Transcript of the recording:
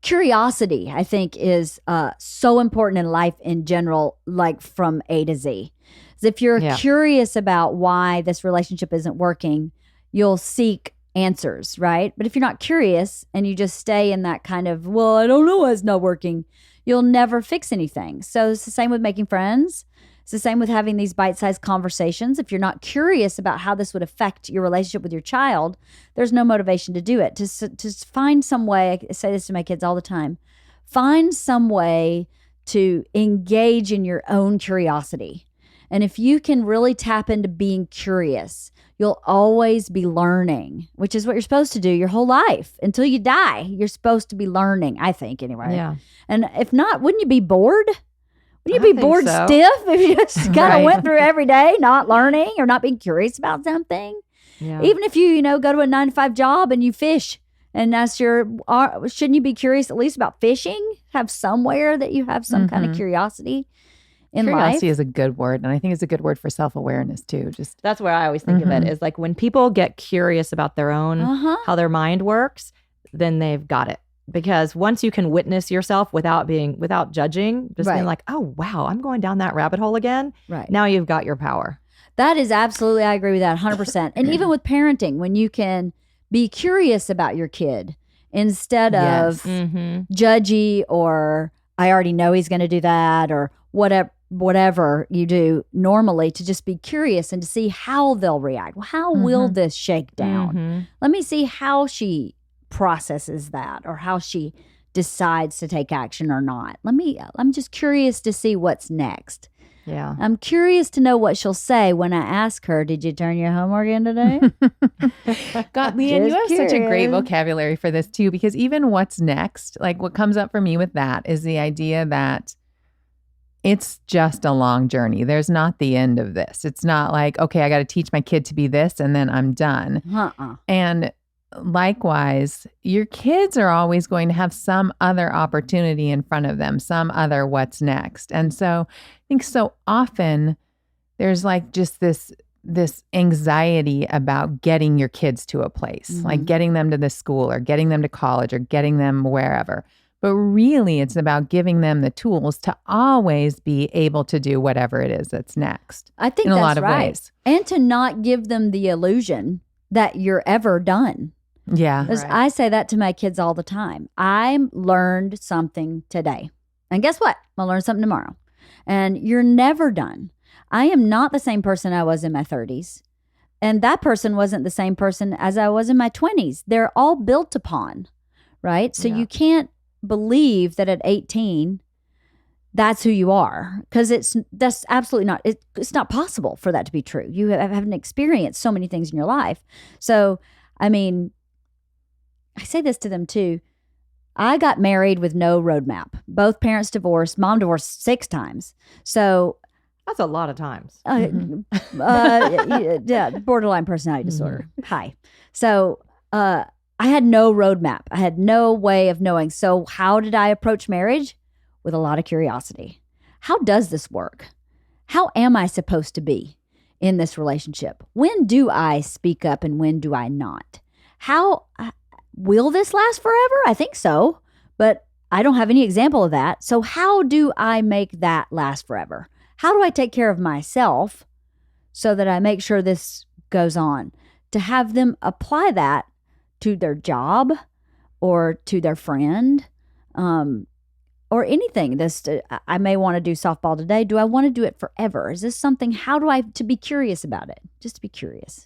curiosity, I think, is so important in life in general, like from A to Z. If you're curious about why this relationship isn't working, you'll seek answers, right? But if you're not curious and you just stay in that kind of, well, I don't know why it's not working, you'll never fix anything. So it's the same with making friends. It's the same with having these bite-sized conversations. If you're not curious about how this would affect your relationship with your child, there's no motivation to do it. To find some way, I say this to my kids all the time, find some way to engage in your own curiosity. And if you can really tap into being curious, you'll always be learning, which is what you're supposed to do your whole life. Until you die, you're supposed to be learning, I think, anyway. Yeah. And if not, wouldn't you be bored? Wouldn't you be bored stiff if you just kind of went through every day not learning or not being curious about something? Yeah. Even if you go to a 9-to-5 job and you fish, and that's shouldn't you be curious at least about fishing? Have somewhere that you have some kind of curiosity in life. Curiosity is a good word, and I think it's a good word for self-awareness too. That's where I always think of it, is like when people get curious about their own, how their mind works, then they've got it. Because once you can witness yourself without judging, just being like, oh, wow, I'm going down that rabbit hole again. Right. Now you've got your power. That is absolutely, I agree with that 100%. And even with parenting, when you can be curious about your kid instead of judgy or I already know he's going to do that or whatever you do normally, to just be curious and to see how they'll react. Well, how will this shake down? Let me see how she processes that or how she decides to take action or not. I'm just curious to see what's next. Yeah. I'm curious to know what she'll say when I ask her, did you turn your homework in today? God, Leanne, you have such a great vocabulary for this too, because even what's next, like what comes up for me with that is the idea that it's just a long journey. There's not the end of this. It's not like, okay, I got to teach my kid to be this and then I'm done. And likewise, your kids are always going to have some other opportunity in front of them, some other what's next. And so I think so often there's like just this anxiety about getting your kids to a place, like getting them to the school or getting them to college or getting them wherever. But really, it's about giving them the tools to always be able to do whatever it is that's next. I think in that's a lot of right. ways. And to not give them the illusion that you're ever done. Yeah. Right. I say that to my kids all the time. I learned something today. And guess what? I'll learn something tomorrow. And you're never done. I am not the same person I was in my 30s. And that person wasn't the same person as I was in my 20s. They're all built upon, right? So you can't believe that at 18, that's who you are, because that's absolutely not, it's not possible for that to be true. You haven't experienced so many things in your life. So, I mean, I say this to them too. I got married with no roadmap. Both parents divorced. Mom divorced 6 times. So that's a lot of times. Yeah, borderline personality disorder. Hi. So I had no roadmap. I had no way of knowing. So how did I approach marriage? With a lot of curiosity. How does this work? How am I supposed to be in this relationship? When do I speak up and when do I not? How will this last forever? I think so, but I don't have any example of that. So how do I make that last forever? How do I take care of myself so that I make sure this goes on? To have them apply that to their job or to their friend, or anything. I may want to do softball today. Do I want to do it forever? Is this something, to be curious about it? Just to be curious.